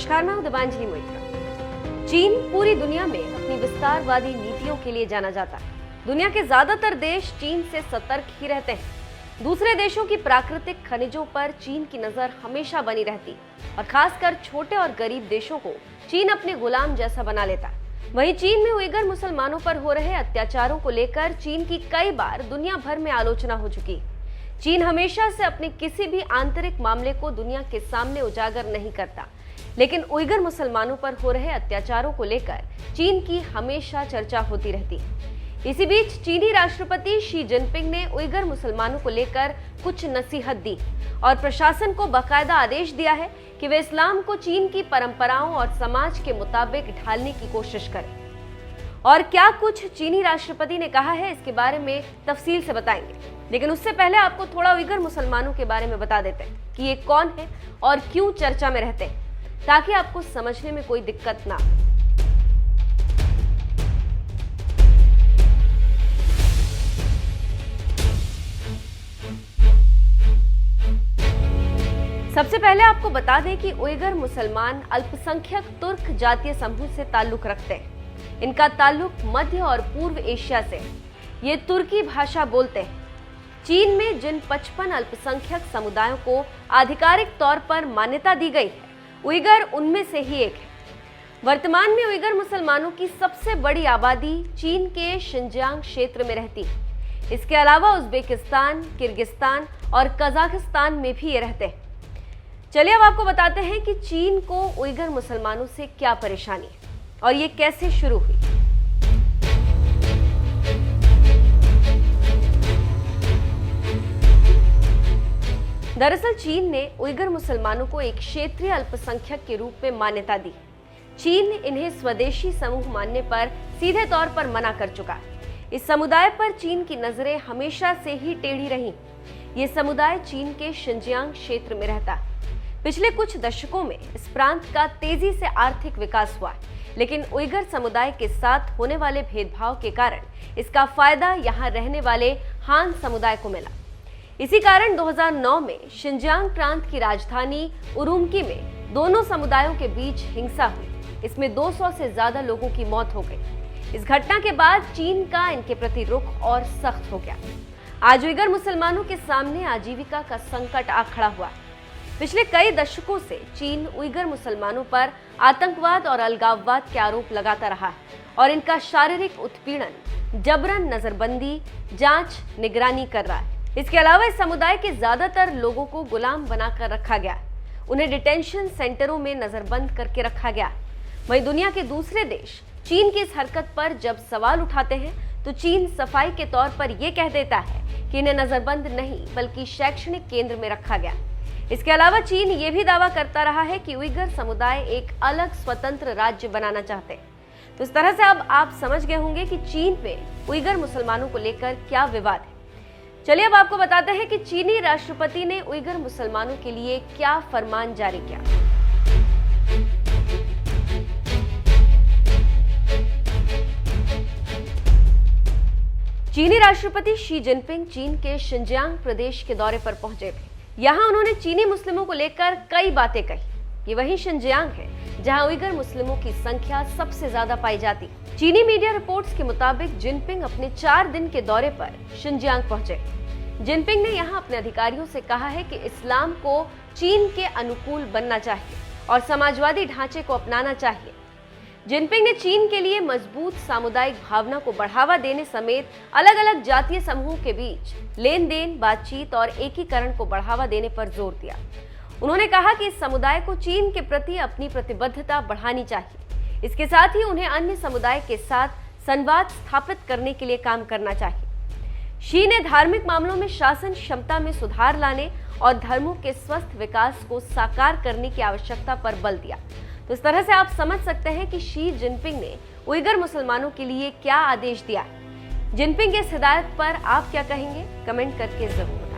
नमस्कार, मैं हूं दिबांजलि मोइत्रा। चीन पूरी दुनिया में अपनी विस्तारवादी नीतियों के लिए जाना जाता है। दुनिया के ज्यादातर देश चीन से सतर्क ही रहते हैं। दूसरे देशों की प्राकृतिक खनिजों पर चीन की नजर हमेशा बनी रहती और खासकर छोटे और गरीब देशों को चीन अपने गुलाम जैसा बना लेता है। वहीं चीन में उइगर मुसलमानों पर हो रहे अत्याचारों को लेकर चीन की कई बार दुनिया भर में आलोचना हो चुकी। चीन हमेशा से अपने किसी भी आंतरिक मामले को दुनिया के सामने उजागर नहीं करता, लेकिन उइगर मुसलमानों पर हो रहे अत्याचारों को लेकर चीन की हमेशा चर्चा होती रहती है। इसी बीच चीनी राष्ट्रपति शी जिनपिंग ने उइगर मुसलमानों को लेकर कुछ नसीहत दी और प्रशासन को बाकायदा आदेश दिया है कि वे इस्लाम को चीन की परंपराओं और समाज के मुताबिक ढालने की कोशिश करें। और क्या कुछ चीनी राष्ट्रपति ने कहा है, इसके बारे में तफसील से बताएंगे, लेकिन उससे पहले आपको थोड़ा उइगर मुसलमानों के बारे में बता देते हैं कि ये कौन है और क्यों चर्चा में रहते हैं, ताकि आपको समझने में कोई दिक्कत ना हो। सबसे पहले आपको बता दें कि उइगर मुसलमान अल्पसंख्यक तुर्क जातीय समूह से ताल्लुक रखते हैं। इनका ताल्लुक मध्य और पूर्व एशिया से। ये तुर्की भाषा बोलते हैं। चीन में जिन 55 अल्पसंख्यक समुदायों को आधिकारिक तौर पर मान्यता दी गई है, उइगर उनमें से ही एक है। वर्तमान में उइगर मुसलमानों की सबसे बड़ी आबादी चीन के शिनजियांग क्षेत्र में रहती है। इसके अलावा उज्बेकिस्तान, किर्गिस्तान और कजाकिस्तान में भी ये रहते हैं। चलिए अब आपको बताते हैं कि चीन को उइगर मुसलमानों से क्या परेशानी है और ये कैसे शुरू हुई। दरअसल चीन ने उइगर मुसलमानों को एक क्षेत्रीय अल्पसंख्यक के रूप में मान्यता दी। चीन इन्हें स्वदेशी समूह मानने पर सीधे तौर पर मना कर चुका है। इस समुदाय पर चीन की नजरें हमेशा से ही टेढ़ी रहीं। ये समुदाय चीन के शिनजियांग क्षेत्र में रहता है। पिछले कुछ दशकों में इस प्रांत का तेजी से आर्थिक विकास हुआ, लेकिन उइगर समुदाय के साथ होने वाले भेदभाव के कारण इसका फायदा यहाँ रहने वाले हान समुदाय को मिला। इसी कारण 2009 में शिनजियांग प्रांत की राजधानी उरुमकी में दोनों समुदायों के बीच हिंसा हुई। इसमें 200 से ज्यादा लोगों की मौत हो गई। इस घटना के बाद चीन का इनके प्रति रुख और सख्त हो गया। आज उइगर मुसलमानों के सामने आजीविका का संकट आ खड़ा हुआ है। पिछले कई दशकों से चीन उइगर मुसलमानों पर आतंकवाद और अलगाववाद के आरोप लगाता रहा है और इनका शारीरिक उत्पीड़न, जबरन नजरबंदी, जांच, निगरानी कर रहा है। इसके अलावा इस समुदाय के ज्यादातर लोगों को गुलाम बनाकर रखा गया। उन्हें डिटेंशन सेंटरों में नजरबंद करके रखा गया। वहीं दुनिया के दूसरे देश चीन की इस हरकत पर जब सवाल उठाते हैं तो चीन सफाई के तौर पर यह कह देता है कि इन्हें नजरबंद नहीं बल्कि शैक्षणिक केंद्र में रखा गया। इसके अलावा चीन ये भी दावा करता रहा है कि उइगर समुदाय एक अलग स्वतंत्र राज्य बनाना चाहते हैं। तो इस तरह से अब आप समझ गए होंगे कि चीन में उइगर मुसलमानों को लेकर क्या विवाद है। चलिए अब आपको बताते हैं कि चीनी राष्ट्रपति ने उइगर मुसलमानों के लिए क्या फरमान जारी किया। चीनी राष्ट्रपति शी जिनपिंग चीन के शिनजियांग प्रदेश के दौरे पर पहुंचे थे। यहाँ उन्होंने चीनी मुस्लिमों को लेकर कई बातें कही। ये वही शिनजियांग है जहाँ उइगर मुस्लिमों की संख्या सबसे ज्यादा पाई जाती। चीनी मीडिया रिपोर्ट्स के मुताबिक जिनपिंग अपने 4 दिन के दौरे पर शिनजियांग पहुंचे। जिनपिंग ने यहाँ अपने अधिकारियों से कहा है कि इस्लाम को चीन के अनुकूल बनना चाहिए और समाजवादी ढांचे को अपनाना चाहिए। जिनपिंग ने चीन के लिए मजबूत सामुदायिक भावना को बढ़ावा देने समेत अलग अलग जातीय समूहों के बीच लेन देन, बातचीत और एकीकरण को बढ़ावा देने पर जोर दिया। उन्होंने कहा कि इस समुदाय को चीन के प्रति अपनी प्रतिबद्धता बढ़ानी चाहिए। इसके साथ ही उन्हें अन्य समुदाय के साथ संवाद स्थापित करने के लिए काम करना चाहिए। शी ने धार्मिक मामलों में शासन क्षमता में सुधार लाने और धर्मों के स्वस्थ विकास को साकार करने की आवश्यकता पर बल दिया। तो इस तरह से आप समझ सकते हैं कि शी जिनपिंग ने उइगर मुसलमानों के लिए क्या आदेश दिया। जिनपिंग के इस हिदायत पर आप क्या कहेंगे, कमेंट करके जरूर बताएं।